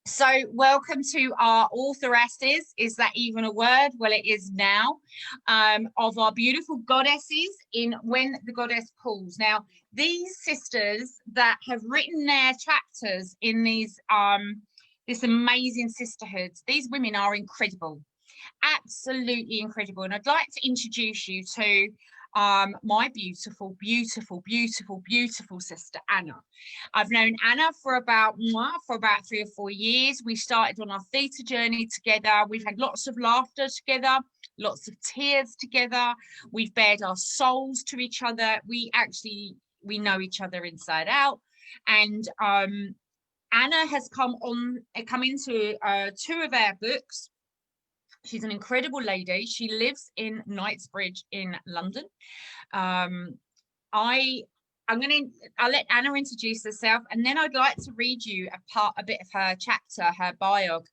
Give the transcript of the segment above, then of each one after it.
So welcome to our authoresses. Is that even a word? Well, it is now. Of our beautiful goddesses in When the Goddess Calls. Now, these sisters that have written their chapters in these this amazing sisterhood, these women are incredible, absolutely incredible. And I'd like to introduce you to my beautiful, beautiful, beautiful, beautiful sister Anna. I've known Anna for about 3 or 4 years. We started on our theatre journey together. We've had lots of laughter together, lots of tears together. We've bared our souls to each other. We know each other inside out. And Anna has come into 2 of our books. She's an incredible lady. She lives in Knightsbridge in London. I'll let Anna introduce herself, and then I'd like to read you a bit of her chapter, her bio.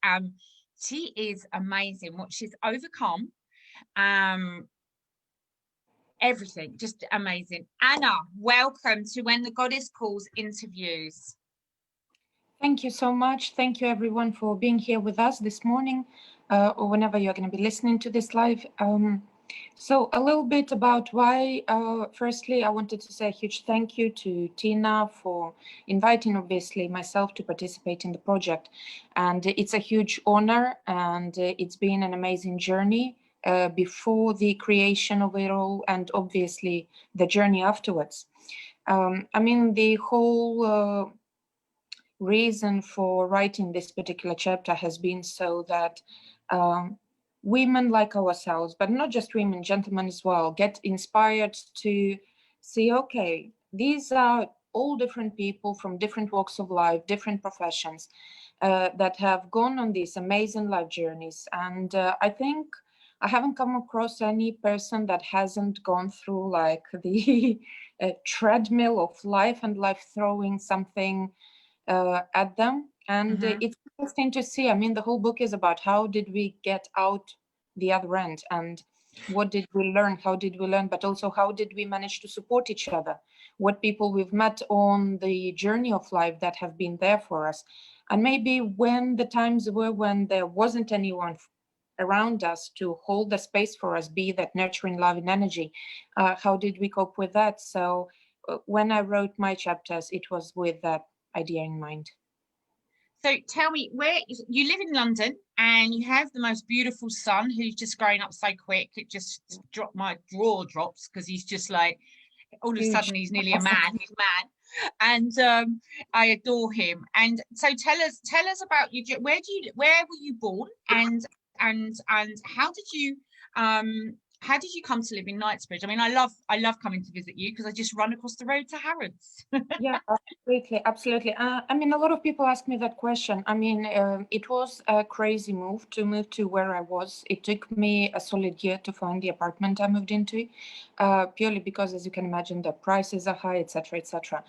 She is amazing. What she's overcome, everything, just amazing. Anna, welcome to When the Goddess Calls interviews. Thank you so much. Thank you everyone for being here with us this morning, or whenever you're going to be listening to this live. So a little bit about why. Firstly, I wanted to say a huge thank you to Tina for inviting, obviously, myself to participate in the project. And it's a huge honor, and it's been an amazing journey before the creation of it all, and obviously the journey afterwards. I mean, the whole reason for writing this particular chapter has been so that women like ourselves, but not just women, gentlemen as well, get inspired to see, okay, these are all different people from different walks of life, different professions that have gone on these amazing life journeys. And I think I haven't come across any person that hasn't gone through like the treadmill of life, and life throwing something at them. And it's interesting to see. I mean, the whole book is about how did we get out the other end, and what did we learn, how did we learn, but also how did we manage to support each other, what people we've met on the journey of life that have been there for us. And maybe when the times were when there wasn't anyone around us to hold the space for us, be that nurturing love and energy, how did we cope with that? So when I wrote my chapters, it was with that idea in mind. So tell me, where you live in London, and you have the most beautiful son who's just growing up so quick. It just dropped, my jaw drops, because he's just like, all of a sudden he's nearly a man. He's mad, and I adore him. And so tell us about you. Where were you born, and how did you come to live in Knightsbridge? I mean, I love coming to visit you because I just run across the road to Harrods. Yeah, absolutely. I mean, a lot of people ask me that question. I mean, it was a crazy move to where I was. It took me a solid year to find the apartment I moved into, purely because, as you can imagine, the prices are high, etc., etc.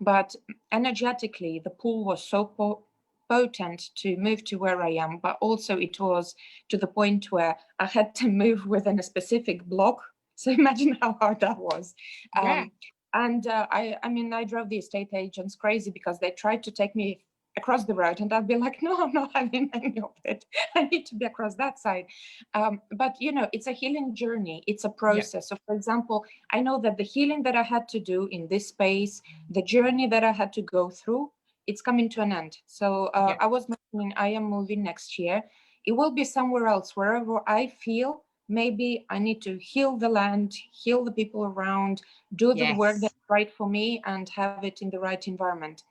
But energetically, the pool was so potent to move to where I am, but also it was to the point where I had to move within a specific block. So imagine how hard that was. Yeah. And I mean, I drove the estate agents crazy because they tried to take me across the road, and I'd be like, no, I'm not having any of it. I need to be across that side. But, you know, it's a healing journey. It's a process. So, for example, I know that the healing that I had to do in this space, the journey that I had to go through, it's coming to an end. So I was mentioning I am moving next year. It will be somewhere else, wherever I feel maybe I need to heal the land, heal the people around, do the work that's right for me, and have it in the right environment.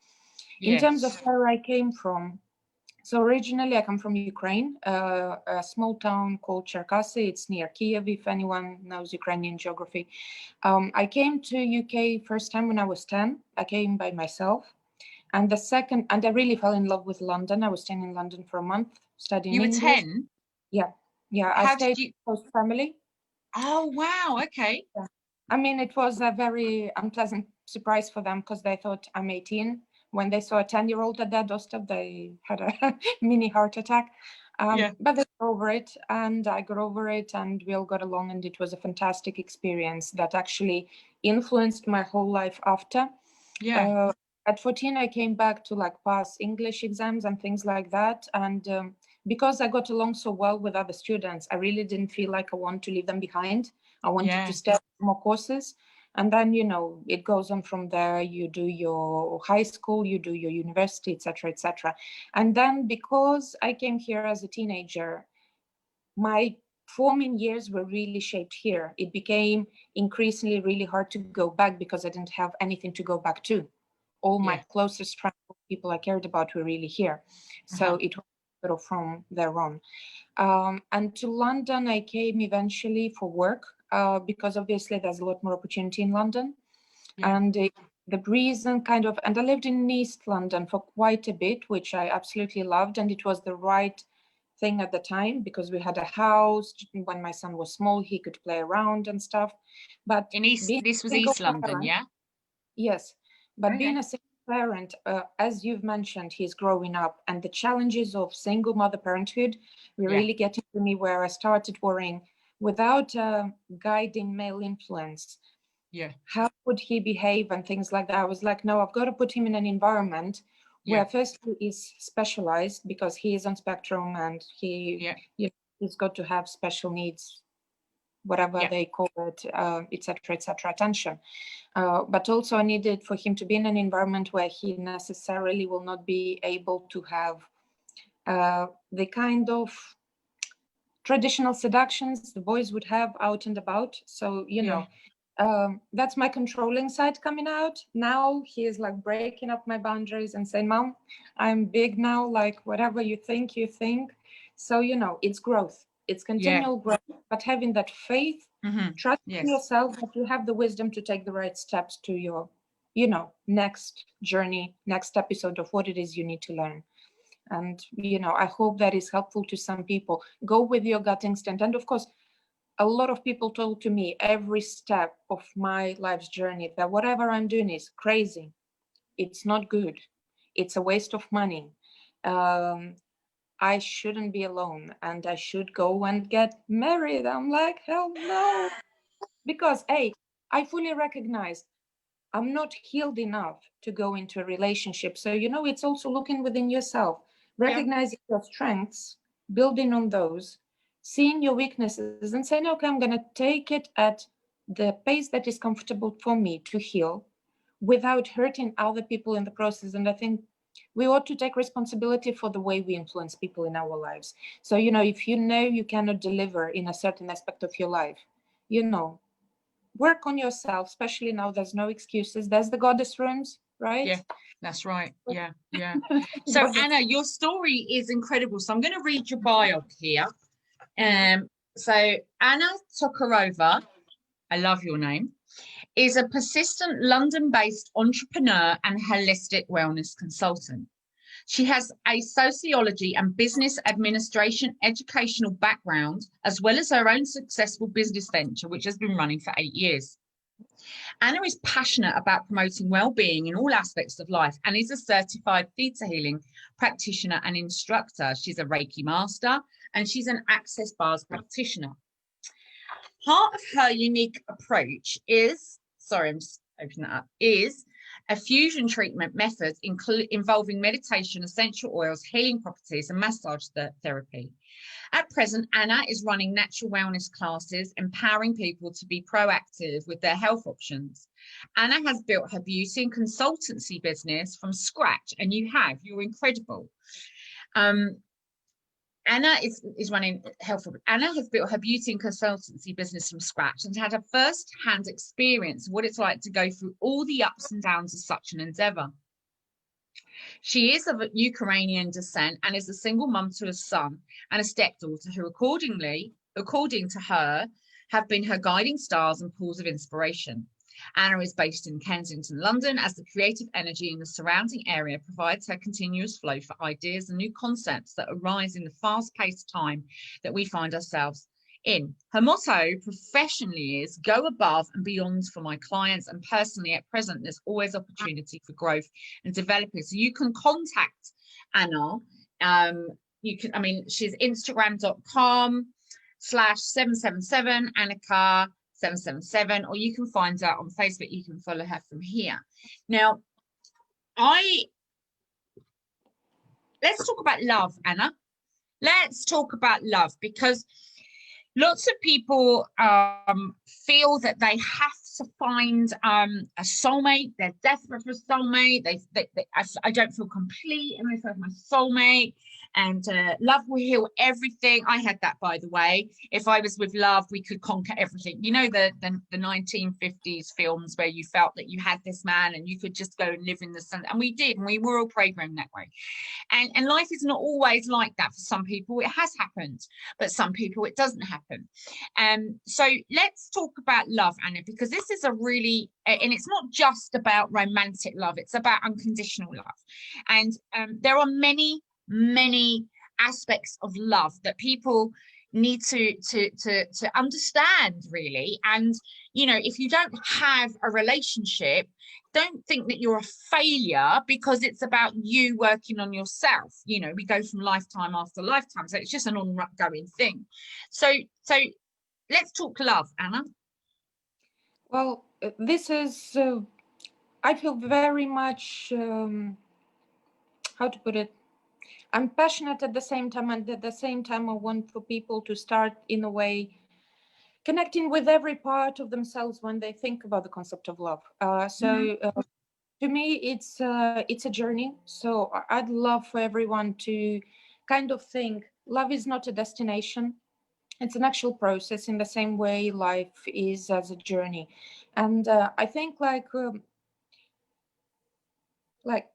In terms of where I came from, so originally I come from Ukraine, a small town called Cherkasy. It's near Kiev, if anyone knows Ukrainian geography. I came to UK first time when I was 10. I came by myself. And the second, and I really fell in love with London. I was staying in London for a month, studying English. You were 10? Yeah. I stayed with host family. Oh, wow. Okay. Yeah. I mean, it was a very unpleasant surprise for them because they thought I'm 18. When they saw a 10-year-old at their doorstep, they had a mini heart attack. But they got over it, and I got over it, and we all got along, and it was a fantastic experience that actually influenced my whole life after. at 14, I came back to like pass English exams and things like that. And because I got along so well with other students, I really didn't feel like I want to leave them behind. I wanted to start more courses. And then, you know, it goes on from there. You do your high school, you do your university, etc., etc. And then because I came here as a teenager, my forming years were really shaped here. It became increasingly really hard to go back because I didn't have anything to go back to. All my closest friends, people I cared about, were really here. So it was sort of from there on. And to London, I came eventually for work because obviously there's a lot more opportunity in London. And the reason kind of, and I lived in East London for quite a bit, which I absolutely loved. And it was the right thing at the time because we had a house. When my son was small, he could play around and stuff. But in this was East London, yeah? Yes. But being a single parent, as you've mentioned, he's growing up, and the challenges of single mother parenthood were really getting to me, where I started worrying, without guiding male influence, how would he behave and things like that. I was like, no, I've got to put him in an environment where firstly is specialized, because he is on spectrum and he you know, he's got to have special needs, whatever they call it, etc., attention. But also I needed for him to be in an environment where he necessarily will not be able to have the kind of traditional seductions the boys would have out and about. So, you know, that's my controlling side coming out. Now he is like breaking up my boundaries and saying, Mom, I'm big now, like whatever you think, you think. So, you know, it's growth. It's continual growth, but having that faith, trust in yourself that you have the wisdom to take the right steps to your, you know, next journey, next episode of what it is you need to learn. And, you know, I hope that is helpful to some people. Go with your gut instinct. And of course, a lot of people told to me every step of my life's journey that whatever I'm doing is crazy. It's not good. It's a waste of money. I shouldn't be alone and I should go and get married. I'm like, hell no. Because, hey, I fully recognize I'm not healed enough to go into a relationship. So, you know, it's also looking within yourself, recognizing your strengths, building on those, seeing your weaknesses and saying, okay, I'm going to take it at the pace that is comfortable for me to heal without hurting other people in the process. And I think we ought to take responsibility for the way we influence people in our lives. So, you know, if you know you cannot deliver in a certain aspect of your life, you know, work on yourself, especially now there's no excuses. There's the goddess rooms, right? Yeah, that's right. Yeah. So Anna, your story is incredible. So I'm going to read your bio here. So Anna Tokarova, I love your name, is a persistent London-based entrepreneur and holistic wellness consultant. She has a sociology and business administration educational background, as well as her own successful business venture, which has been running for 8 years. Anna is passionate about promoting well-being in all aspects of life and is a certified theta healing practitioner and instructor. She's a Reiki master and she's an Access Bars practitioner. Part of her unique approach is, I'm just opening that up, is a fusion treatment method involving meditation, essential oils, healing properties, and massage therapy. At present, Anna is running natural wellness classes, empowering people to be proactive with their health options. Anna has built her beauty and consultancy business from scratch, and you're incredible. Anna is running health. Anna has built her beauty and consultancy business from scratch and had a first-hand experience of what it's like to go through all the ups and downs of such an endeavor. She is of Ukrainian descent and is a single mum to a son and a stepdaughter who, according to her, have been her guiding stars and pools of inspiration. Anna is based in Kensington, London, as the creative energy in the surrounding area provides her continuous flow for ideas and new concepts that arise in the fast-paced time that we find ourselves in. Her motto professionally is go above and beyond for my clients, and personally at present there's always opportunity for growth and developing. So you can contact Anna. She's instagram.com/777 Annika 777, or you can find her on Facebook. You can follow her from here. Now, Let's talk about love, Anna. Let's talk about love, because lots of people feel that they have to find a soulmate. They're desperate for a soulmate. I don't feel complete unless I have my soulmate. And love will heal everything. I had that, by the way. If I was with love, we could conquer everything. You know, the 1950s films where you felt that you had this man and you could just go and live in the sun. And we did. And we were all programmed that way. And life is not always like that. For some people it has happened, but some people it doesn't happen. So let's talk about love, Anna, because this is a really, and it's not just about romantic love, it's about unconditional love. And there are many aspects of love that people need to understand, really. And you know, if you don't have a relationship, don't think that you're a failure, because it's about you working on yourself. You know, we go from lifetime after lifetime, so it's just an ongoing thing. So let's talk love, Anna. Well, this is, I feel very much, how to put it, I'm passionate at the same time, and at the same time I want for people to start, in a way, connecting with every part of themselves when they think about the concept of love. To me, it's a journey. So I'd love for everyone to kind of think love is not a destination. It's an actual process, in the same way life is as a journey. And I think like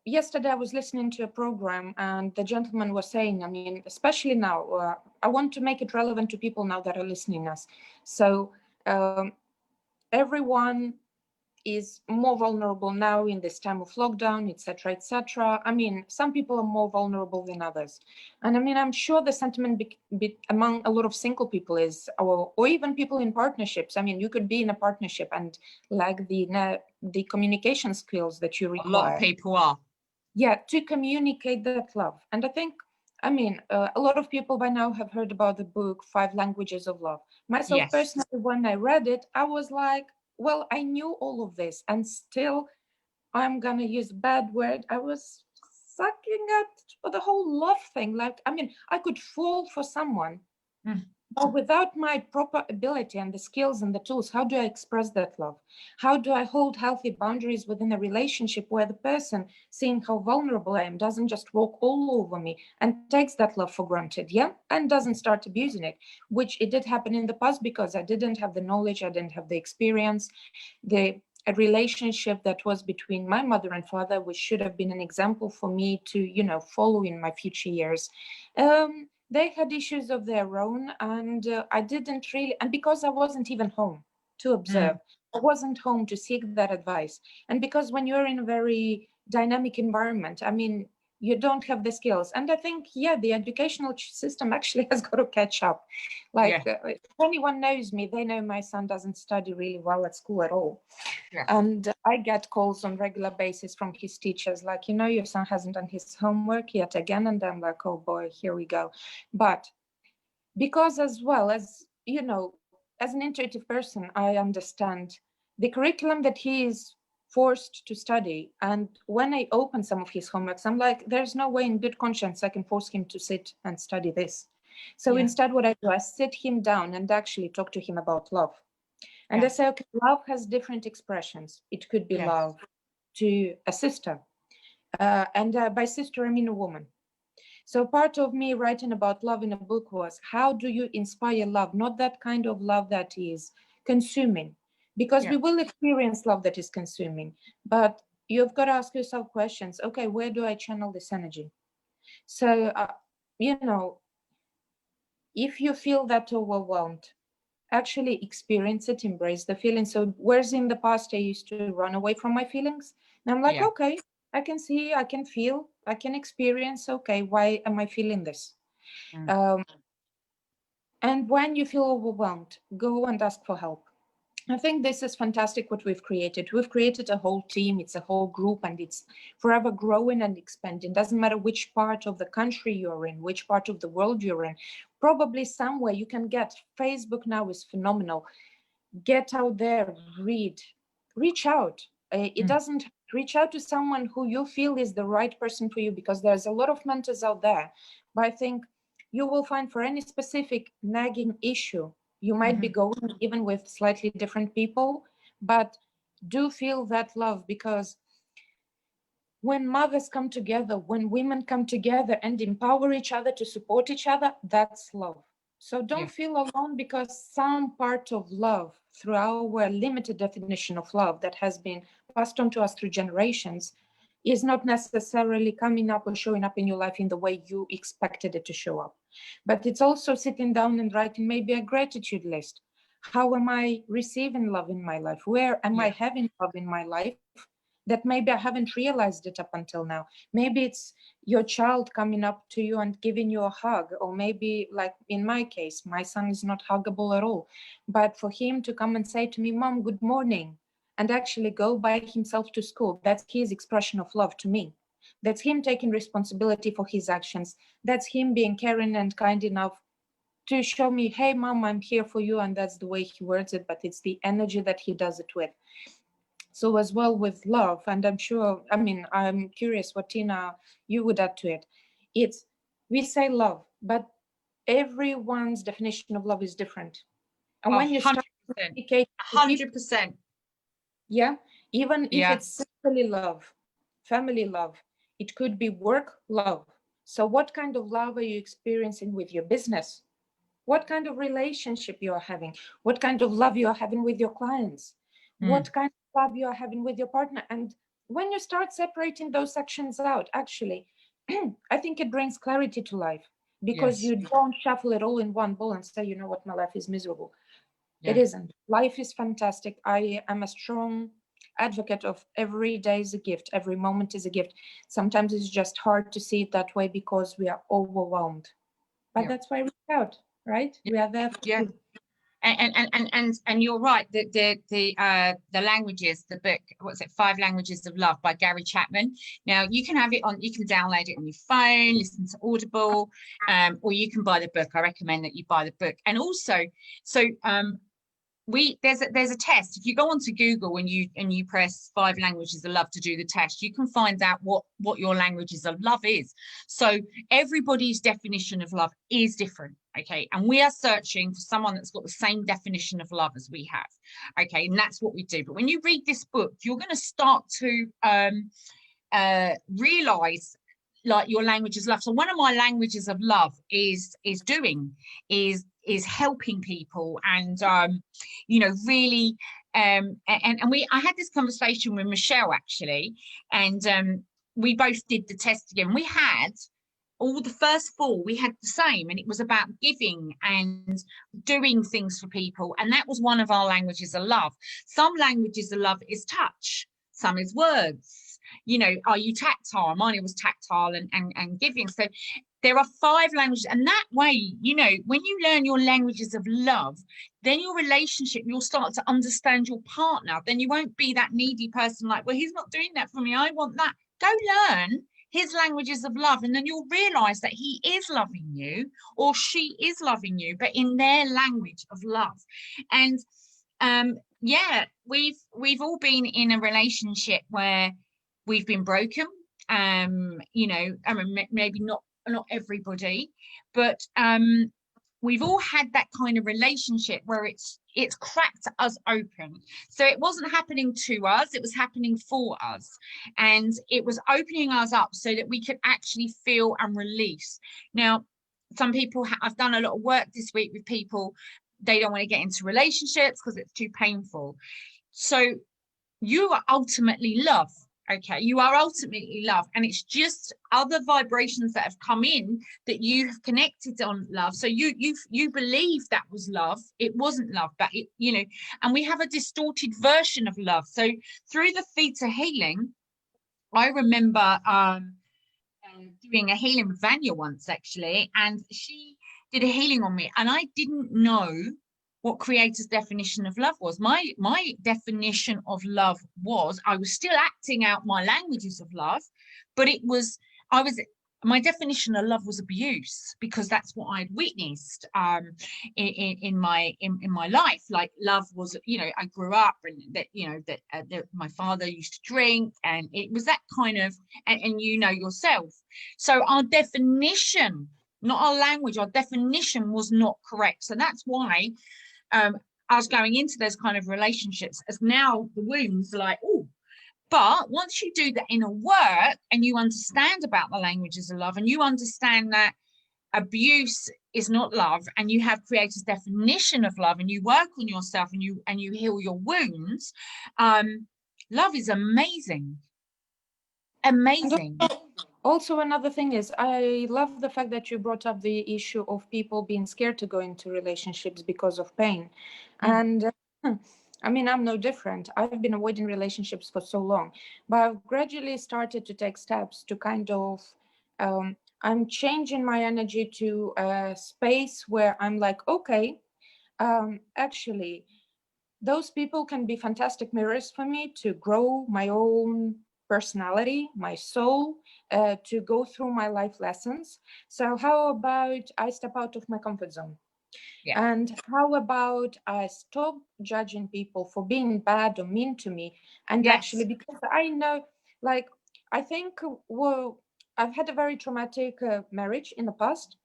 yesterday I was listening to a program, and the gentleman was saying, I mean, especially now, I want to make it relevant to people now that are listening us. So everyone is more vulnerable now in this time of lockdown, etc., etc. I mean, some people are more vulnerable than others. And I mean, I'm sure the sentiment among a lot of single people is, or even people in partnerships. I mean, you could be in a partnership and lack the communication skills that you require. A lot of people are. Yeah, to communicate that love. And I think, I mean, a lot of people by now have heard about the book, 5 Languages of Love. Myself, yes, personally, when I read it, I was like, well, I knew all of this, and still, I'm gonna use a bad word, I was sucking at the whole love thing. Like, I mean, I could fall for someone, but without my proper ability and the skills and the tools, how do I express that love? How do I hold healthy boundaries within a relationship where the person, seeing how vulnerable I am, doesn't just walk all over me and takes that love for granted, yeah? And doesn't start abusing it, which it did happen in the past because I didn't have the knowledge, I didn't have the experience, a relationship that was between my mother and father, which should have been an example for me to, you know, follow in my future years. They had issues of their own, and I didn't really, and because I wasn't even home to observe, I wasn't home to seek that advice. And because when you're in a very dynamic environment, I mean, you don't have the skills. And I think, yeah, the educational system actually has got to catch up. Like, if anyone knows me, they know my son doesn't study really well at school at all. And I get calls on regular basis from his teachers, like, you know, your son hasn't done his homework yet again. And I'm like, oh boy, here we go. But because, as well as, you know, as an intuitive person, I understand the curriculum that he is forced to study. And when I open some of his homeworks, I'm like, there's no way in good conscience I can force him to sit and study this. So instead, what I do, I sit him down and actually talk to him about love. And I say, okay, love has different expressions. It could be love to a sister. And by sister, I mean a woman. So part of me writing about love in a book was, how do you inspire love? Not that kind of love that is consuming, because we will experience love that is consuming, but you've got to ask yourself questions. Okay, where do I channel this energy? So, you know, if you feel that overwhelmed, actually experience it, embrace the feeling. So whereas in the past I used to run away from my feelings, and I'm like, okay, I can see, I can feel, I can experience. Okay, why am I feeling this? And when you feel overwhelmed, go and ask for help. I think this is fantastic what we've created. We've created a whole team, it's a whole group, and it's forever growing and expanding. Doesn't matter which part of the country you're in, which part of the world you're in. Probably somewhere you can get. Facebook now is phenomenal. Get out there, read, reach out. It doesn't have reach out to someone who you feel is the right person for you, because there's a lot of mentors out there. But I think you will find for any specific nagging issue, you might be going even with slightly different people, but do feel that love, because when mothers come together, when women come together and empower each other to support each other, that's love. So don't feel alone, because some part of love, through our limited definition of love that has been passed on to us through generations, is not necessarily coming up or showing up in your life in the way you expected it to show up. But it's also sitting down and writing maybe a gratitude list. How am I receiving love in my life? Where am I having love in my life that maybe I haven't realized it up until now? Maybe it's your child coming up to you and giving you a hug, or maybe, like in my case, my son is not huggable at all, but for him to come and say to me, "Mom, good morning," and actually go by himself to school, that's his expression of love to me. That's him taking responsibility for his actions. That's him being caring and kind enough to show me, "Hey, Mom, I'm here for you." And that's the way he words it, but it's the energy that he does it with. So as well with love, and I'm sure, I mean, I'm curious what, Tina, you would add to it. It's, we say love, but everyone's definition of love is different. And when you start 100%. Yeah, even if it's simply love, family love, it could be work love. So what kind of love are you experiencing with your business? What kind of relationship you are having? What kind of love you are having with your clients? What kind of love you are having with your partner? And when you start separating those sections out, actually, I think it brings clarity to life, because you don't shuffle it all in one bowl and say, "You know what, my life is miserable." It isn't. Life is fantastic. I am a strong advocate of every day is a gift. Every moment is a gift. Sometimes it's just hard to see it that way because we are overwhelmed. But that's why we reach out, right? We are there for you. And you're right. The languages, the book, what's it, 5 Languages of Love by Gary Chapman. Now you can have it on, you can download it on your phone, listen to Audible, or you can buy the book. I recommend that you buy the book. And also, there's a test. If you go onto Google and you press 5 Languages of Love to do the test, you can find out what your languages of love is. So everybody's definition of love is different, okay? And we are searching for someone that's got the same definition of love as we have, okay? And that's what we do. But when you read this book, you're going to start to realize, like, your languages of love. So one of my languages of love is helping people, and really, and I had this conversation with Michelle actually, and we both did the test again. We had all the first 4, we had the same, and it was about giving and doing things for people, and that was one of our languages of love. Some languages of love is touch, some is words. Are you tactile? Mine was tactile and giving. So there are 5 languages, and that way, when you learn your languages of love, then your relationship, you'll start to understand your partner. Then you won't be that needy person like, "Well, he's not doing that for me, I want that." Go learn his languages of love, and then you'll realize that he is loving you, or she is loving you, but in their language of love. And we've all been in a relationship where we've been broken. Maybe not everybody, but we've all had that kind of relationship where it's cracked us open. So it wasn't happening to us, it was happening for us, and it was opening us up so that we could actually feel and release. Now, some people, I've done a lot of work this week with people, they don't want to get into relationships because it's too painful. So you are ultimately love. Okay, you are ultimately love, and it's just other vibrations that have come in that you have connected on love. So you believe that was love. It wasn't love, but and we have a distorted version of love. So through the theta healing, I remember doing a healing with Vanya once actually, and she did a healing on me, and I didn't know what creator's definition of love was. My definition of love was, I was still acting out my languages of love, but my definition of love was abuse, because that's what I'd witnessed in my life. Like, love was, I grew up, and that, that my father used to drink, and it was that kind of, and yourself. So our definition, not our language, our definition was not correct. So that's why I was going into those kind of relationships as now the wounds like, oh. But once you do the inner work and you understand about the languages of love, and you understand that abuse is not love, and you have created a definition of love, and you work on yourself, and you heal your wounds, love is amazing. Amazing. And also, another thing is, I love the fact that you brought up the issue of people being scared to go into relationships because of pain. And I mean, I'm no different. I've been avoiding relationships for so long, but I've gradually started to take steps to kind of, I'm changing my energy to a space where I'm like, okay, actually, those people can be fantastic mirrors for me to grow my own personality, my soul, to go through my life lessons. So how about I step out of my comfort zone? Yeah. And how about I stop judging people for being bad or mean to me? And Yes. actually, because I know, like, I think, well, I've had a very traumatic marriage in the past,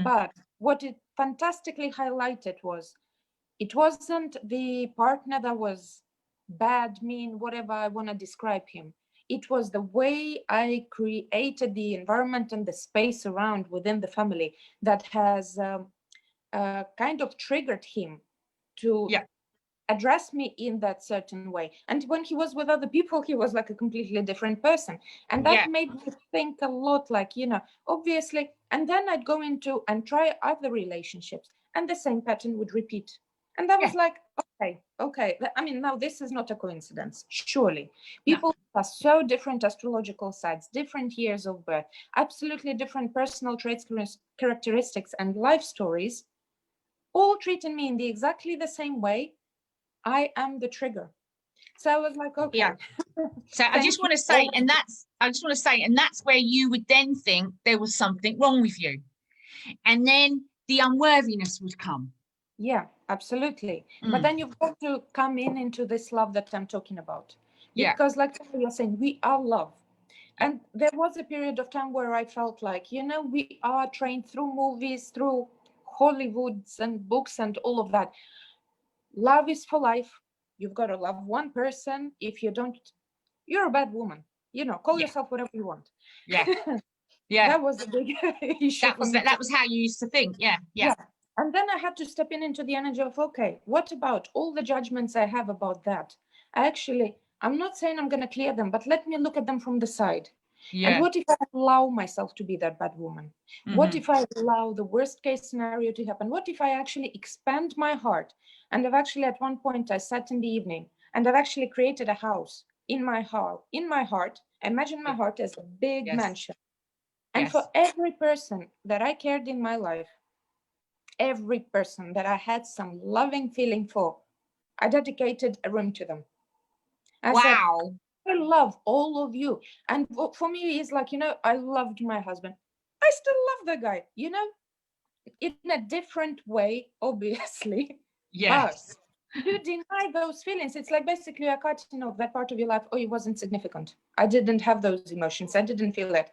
but what it fantastically highlighted was, it wasn't the partner that was bad, mean, whatever I want to describe him. It was the way I created the environment and the space around within the family that has kind of triggered him to address me in that certain way. And when he was with other people, he was like a completely different person. And that made me think a lot, like, obviously. And then I'd go into and try other relationships, and the same pattern would repeat. And I was like, okay. I mean, now this is not a coincidence, surely. People are so different astrological sides, different years of birth, absolutely different personal traits, characteristics, and life stories, all treating me in exactly the same way. I am the trigger. So I was like, okay. Yeah. So I just want to say, and that's where you would then think there was something wrong with you. And then the unworthiness would come. Yeah, absolutely. But then you've got to come into this love that I'm talking about. Because like you're saying, we are love. And there was a period of time where I felt like, we are trained through movies, through Hollywoods and books and all of that. Love is for life. You've got to love one person. If you don't, you're a bad woman. Call yourself whatever you want. Yeah. Yeah. That was a big issue. That was how you used to think. Yeah. And then I had to step into the energy of, okay, what about all the judgments I have about that? I'm not saying I'm going to clear them, but let me look at them from the side. Yeah. And what if I allow myself to be that bad woman? What if I allow the worst case scenario to happen? What if I actually expand my heart? And I've actually, at one point, I sat in the evening and I've actually created a house in my heart. Imagine my heart as a big mansion. And for every person that I cared in my life, every person that I had some loving feeling for, I dedicated a room to them. I said, I love all of you. And for me, it's like, I loved my husband. I still love the guy, in a different way, obviously. Yes. But you deny those feelings. It's like basically a cutting off that part of your life. Oh, it wasn't significant. I didn't have those emotions. I didn't feel it.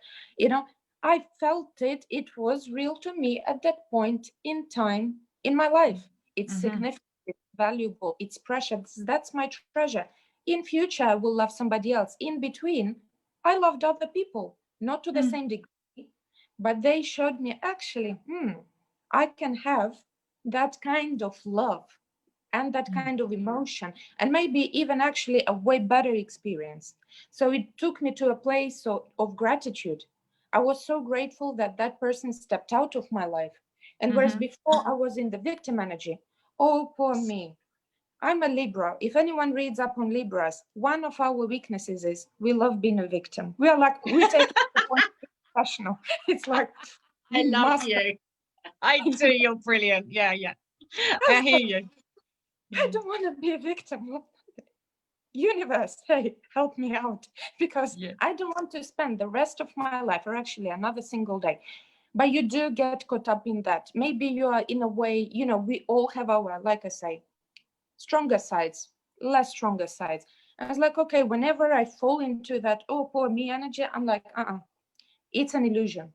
I felt it. It was real to me at that point in time in my life. It's significant, it's valuable, it's precious. That's my treasure. In future, I will love somebody else. In between, I loved other people, not to the same degree, but they showed me actually, I can have that kind of love and that kind of emotion, and maybe even actually a way better experience. So it took me to a place of gratitude. I was so grateful that that person stepped out of my life. And whereas before I was in the victim energy, oh, poor me. I'm a Libra. If anyone reads up on Libras, one of our weaknesses is we love being a victim. We are like, we take the point professional. It's like, I love you. I do. You're brilliant. Yeah. I hear you. I don't want to be a victim. universe, hey, help me out, because Yeah. I don't want to spend the rest of my life, or actually another single day. But you do get caught up in that. Maybe you are, in a way, we all have our, like I say, stronger sides, less stronger sides. And it's like, okay, whenever I fall into that, oh, poor me energy, I'm like, it's an illusion.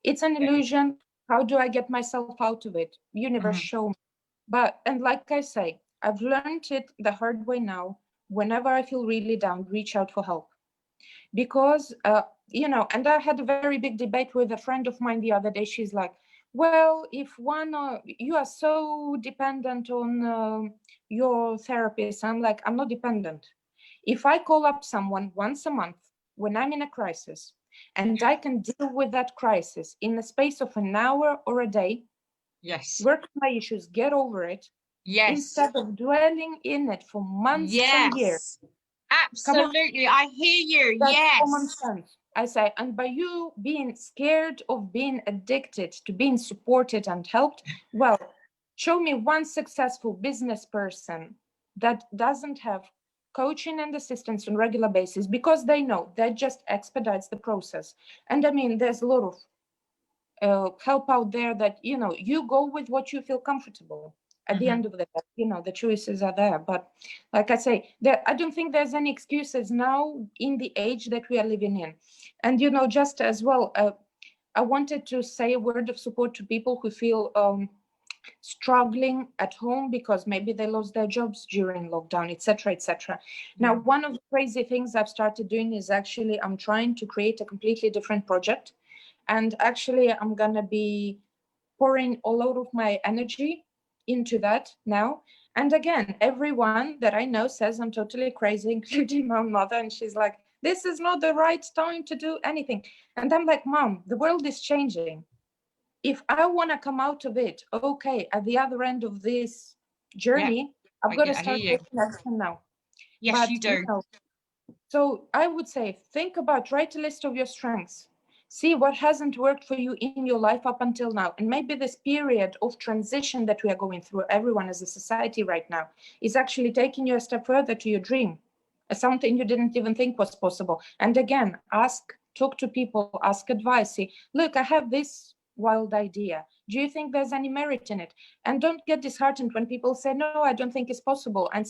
It's an Yeah. illusion. How do I get myself out of it? Universe, Mhm. show me. And like I say, I've learned it the hard way now. Whenever I feel really down, reach out for help. Because, and I had a very big debate with a friend of mine the other day. She's like, well, if you are so dependent on your therapist. I'm like, I'm not dependent. If I call up someone once a month when I'm in a crisis, and I can deal with that crisis in the space of an hour or a day, Yes. work my issues, get over it, Yes. instead of dwelling in it for months and years. Yes. Come on, Absolutely. I hear you. that's common Yes. sense. I say, and by you being scared of being addicted to being supported and helped, well, show me one successful business person that doesn't have coaching and assistance on regular basis, because they know that just expedites the process. And I mean, there's a lot of help out there that, you go with what you feel comfortable. At the Mhm. end of the day, the choices are there. But like I say, I don't think there's any excuses now in the age that we are living in. And just as well, I wanted to say a word of support to people who feel struggling at home because maybe they lost their jobs during lockdown, etc., etc. Now, Yeah. one of the crazy things I've started doing is actually I'm trying to create a completely different project. And actually, I'm going to be pouring a lot of my energy into that now. And again, everyone that I know says I'm totally crazy, including my mother. And she's like, this is not the right time to do anything. And I'm like, Mom, the world is changing. If I want to come out of it, okay, at the other end of this Yeah. journey, I've got to I hear start you. taking action now. Yes, you But, do. so I would say, think about, write a list of your strengths. See what hasn't worked for you in your life up until now. And maybe this period of transition that we are going through, everyone as a society right now, is actually taking you a step further to your dream, something you didn't even think was possible. And again, talk to people, ask advice. See, look, I have this wild idea. Do you think there's any merit in it? And don't get disheartened when people say, no, I don't think it's possible. And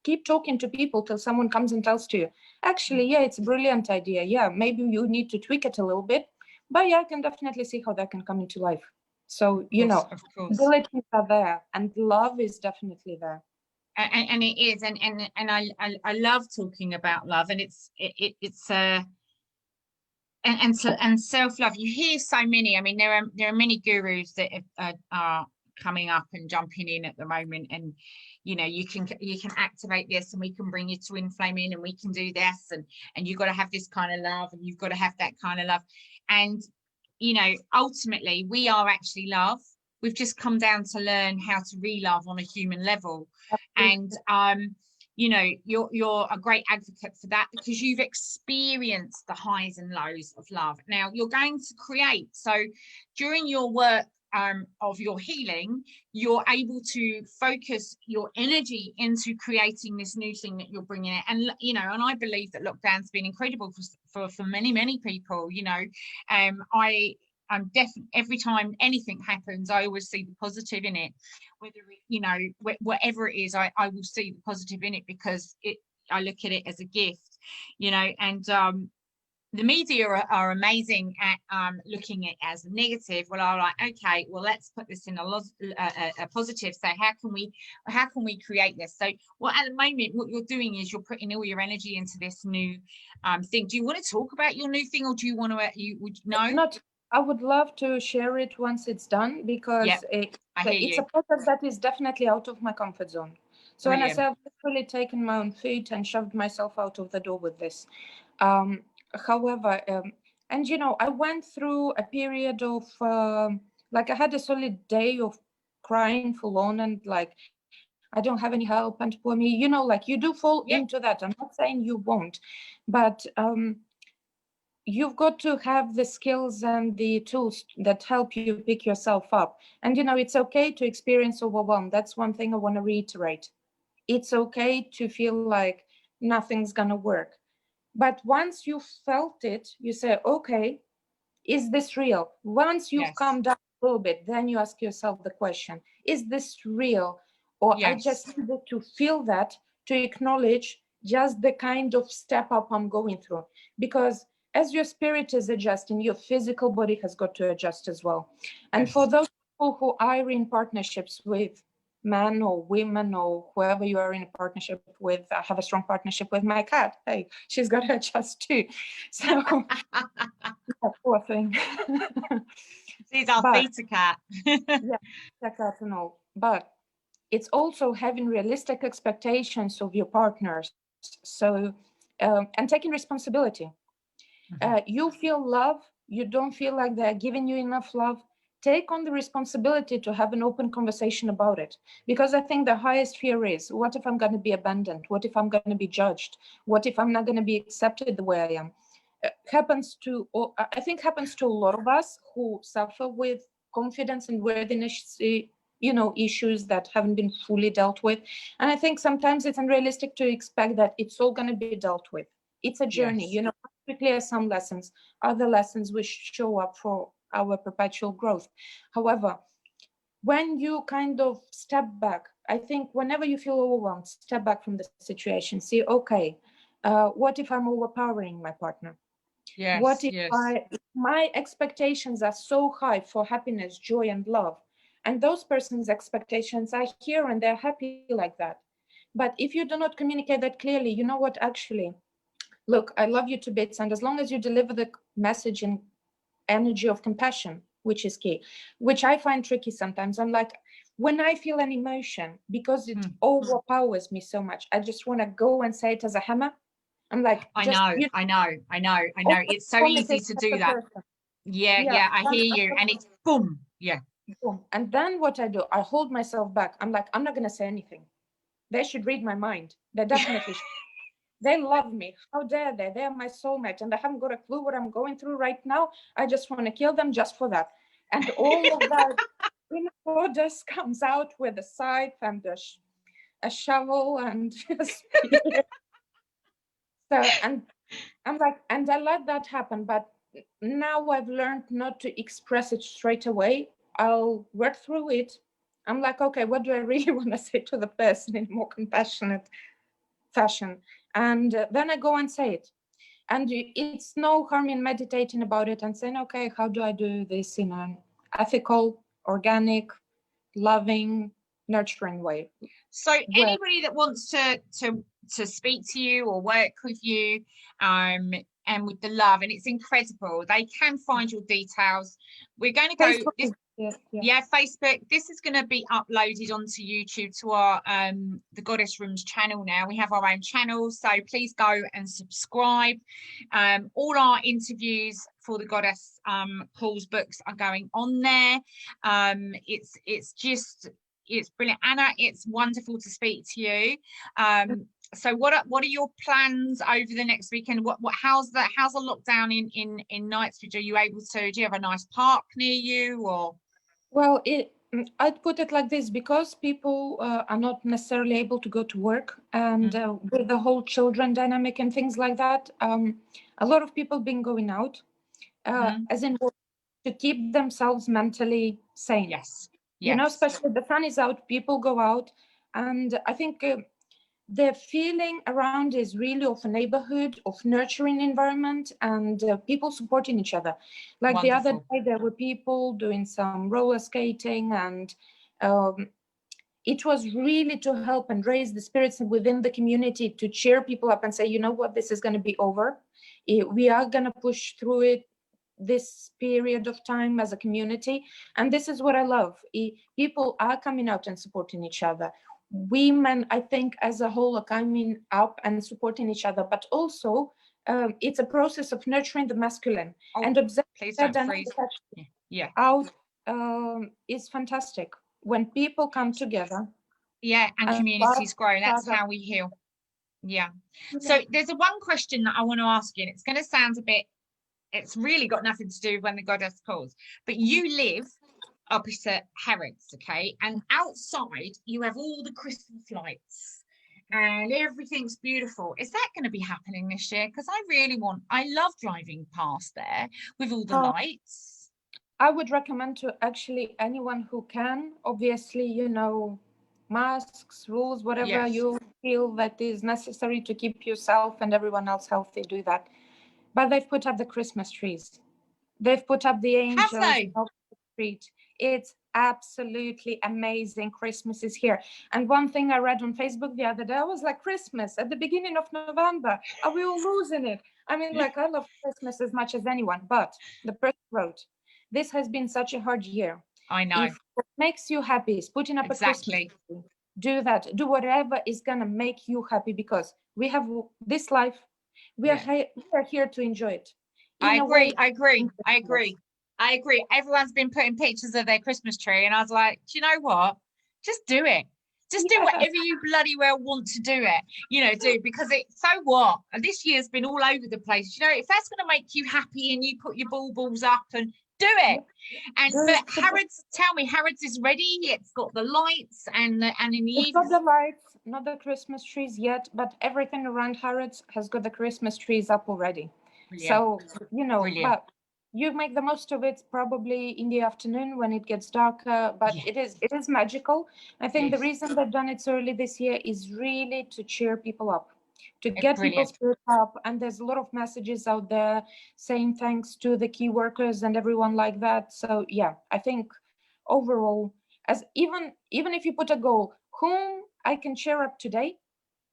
keep talking to people till someone comes and tells to you, actually, yeah, it's a brilliant idea. Yeah, maybe you need to tweak it a little bit, but yeah, I can definitely see how that can come into life. So, Of course. abilities are there and love is definitely there. And it is, and I love talking about love, and it's and self-love. You hear so many. I mean, there are many gurus that are coming up and jumping in at the moment, and you can activate this, and we can bring you to inflaming, and we can do this, and you've got to have this kind of love, and you've got to have that kind of love. And ultimately we are actually love. We've just come down to learn how to re-love on a human level. And you're a great advocate for that because you've experienced the highs and lows of love. Now you're going to create, so during your work of your healing, you're able to focus your energy into creating this new thing that you're bringing in. And I believe that lockdown's been incredible for many people. I'm definitely, every time anything happens, I always see the positive in it. Whether whatever it is, I will see the positive in it because I look at it as a gift. And the media are amazing at looking at it as a negative. Well, I'm like, okay, well, let's put this in a positive. So how can we create this? So, well, at the moment, what you're doing is you're putting all your energy into this new thing. Do you want to talk about your new thing, or do you want to? Not. I would love to share it once it's done because I hear it's you. a process that is definitely out of my comfort zone. So when I Brilliant. say I've literally taken my own feet and shoved myself out of the door with this. However, and I went through a period of like I had a solid day of crying full on and like I don't have any help and poor me. Like you do fall into Yep. that. I'm not saying you won't, but you've got to have the skills and the tools that help you pick yourself up. And it's okay to experience overwhelm. That's one thing I want to reiterate. It's okay to feel like nothing's gonna work. But once you felt it, you say, okay, is this real? Once you've Yes. calmed down a little bit, then you ask yourself the question, is this real? Or I Yes. just needed to feel that, to acknowledge just the kind of step up I'm going through. Because as your spirit is adjusting, your physical body has got to adjust as well. And for Yes. those people who are in partnerships with men or women or whoever you are in a partnership with, I have a strong partnership with my cat. Hey, she's got to adjust too. So, poor thing. She's our But theta cat. yeah, check out and all. But it's also having realistic expectations of your partners. So, and taking responsibility. You feel love, you don't feel like they're giving you enough love. Take on the responsibility to have an open conversation about it. Because I think the highest fear is, what if I'm going to be abandoned? What if I'm going to be judged? What if I'm not going to be accepted the way I am? Happens to, I think happens to a lot of us who suffer with confidence and worthiness, issues that haven't been fully dealt with. And I think sometimes it's unrealistic to expect that it's all going to be dealt with. It's a journey, Yes. we clear some lessons, other lessons which show up for our perpetual growth. However, when you kind of step back, I think whenever you feel overwhelmed, step back from the situation, see, okay, what if I'm overpowering my partner? What Yes. if Yes. my expectations are so high for happiness, joy, and love, and those person's expectations are here and they're happy like that. But if you do not communicate that clearly, you know what, actually, look, I love you to bits, and as long as you deliver the message in energy of compassion, which is key, which I find tricky sometimes. I'm like, when I feel an emotion, because it overpowers me so much, I just want to go and say it as a hammer. I'm like, I just, know, I know, I know, I know. always It's so promise easy it to as a do that. person. Yeah, Yeah. yeah, I hear you. And it's boom. Yeah. Boom. And then what I do, I hold myself back. I'm like, I'm not going to say anything. They should read my mind. They definitely should. They love me. How dare they? They're my soulmate, and I haven't got a clue what I'm going through right now. I just want to kill them just for that. And all of that inner goddess comes out with a scythe and a shovel and a spear. So, and I'm like, and I let that happen. But now I've learned not to express it straight away. I'll work through it. I'm like, okay, what do I really want to say to the person in a more compassionate fashion? And then I go and say it. And it's no harm in meditating about it and saying, okay, how do I do this in an ethical, organic, loving, nurturing way? So Where anybody that wants to speak to you or work with you, and with the love, and it's incredible, they can find your details. We're going to go Facebook this. is, yeah. Yeah, Facebook. This is going to be uploaded onto YouTube to our the Goddess Rooms channel now. We have our own channel, so please go and subscribe. All our interviews for the Goddess Calls books are going on there. It's brilliant. Anna, it's wonderful to speak to you. So what are your plans over the next weekend? How's the lockdown in Knightsbridge? Are you able to, do you have a nice park near you, or? Well, I'd put it like this, because people are not necessarily able to go to work, and with the whole children dynamic and things like that, a lot of people been going out, as in to keep themselves mentally sane. Yes. Yes. Especially the sun is out, people go out, and I think the feeling around is really of a neighborhood, of nurturing environment, and people supporting each other. Like the other Wonderful. day, there were people doing some roller skating, and um, it was really to help and raise the spirits within the community, to cheer people up and say, you know what, this is going to be over. We are going to push through it, this period of time, as a community. And this is what I love. People are coming out and supporting each other. Women, I think, as a whole, are coming up and supporting each other, but also it's a process of nurturing the masculine, and observing Please that don't freeze. Yeah. out is fantastic. When people come together, Yeah, and and communities grow. That's how we heal. Yeah. So there's one question that I want to ask you, and it's going to sound it's really got nothing to do with When the Goddess Calls, but you live opposite Harrods, okay? And outside you have all the Christmas lights, and everything's beautiful. Is that going to be happening this year? Because I love driving past there with all the lights. I would recommend to actually anyone who can, obviously, you know, masks, rules, whatever you feel that is necessary to keep yourself and everyone else healthy, do that. But they've put up the Christmas trees. They've put up the Have angels they? on the street. It's absolutely amazing. Christmas is here. And one thing I read on Facebook the other day, I was like, Christmas at the beginning of November. Are we all losing it? I mean, like, I love Christmas as much as anyone, but the person wrote, this has been such a hard year. I know. If what makes you happy is putting up a Christmas tree, do that. Do whatever is going to make you happy, because we have this life. We are here to enjoy it. I agree. Everyone's been putting pictures of their Christmas tree, and I was like, do you know what? Just do it. Just do whatever you bloody well want to do it. You know, because so what? And this year's been all over the place. You know, if that's going to make you happy and you put your baubles up and do it. And but Harrods, tell me, Harrods is ready. It's got the lights and in the it's not the lights, not the Christmas trees yet, but everything around Harrods has got the Christmas trees up already. Brilliant. So, you know, but you make the most of it probably in the afternoon when it gets darker, but it is magical. I think the reason they've done it so early this year is really to cheer people up, to get people's spirits up. And there's a lot of messages out there saying thanks to the key workers and everyone like that. So yeah, I think overall, as even if you put a goal, whom I can cheer up today,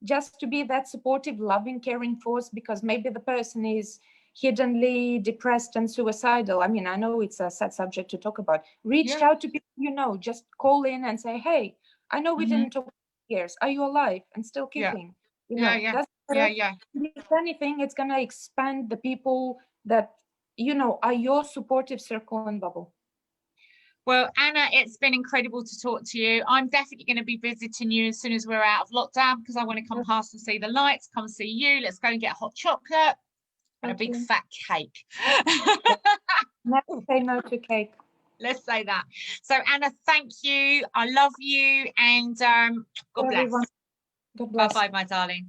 just to be that supportive, loving, caring force, because maybe the person is hiddenly depressed and suicidal. I mean, I know it's a sad subject to talk about. Reach out to people, you know, just call in and say, hey, I know we didn't talk for years. Are you alive and still kicking? You know, if anything, it's going to expand the people that, you know, are your supportive circle and bubble. Well, Anna, it's been incredible to talk to you. I'm definitely going to be visiting you as soon as we're out of lockdown, because I want to come past and see the lights, come see you. Let's go and get hot chocolate and a big fat cake. Never say no to cake. Let's say that. So, Anna, thank you. I love you. And God bless. God bless. Bye-bye, my darling.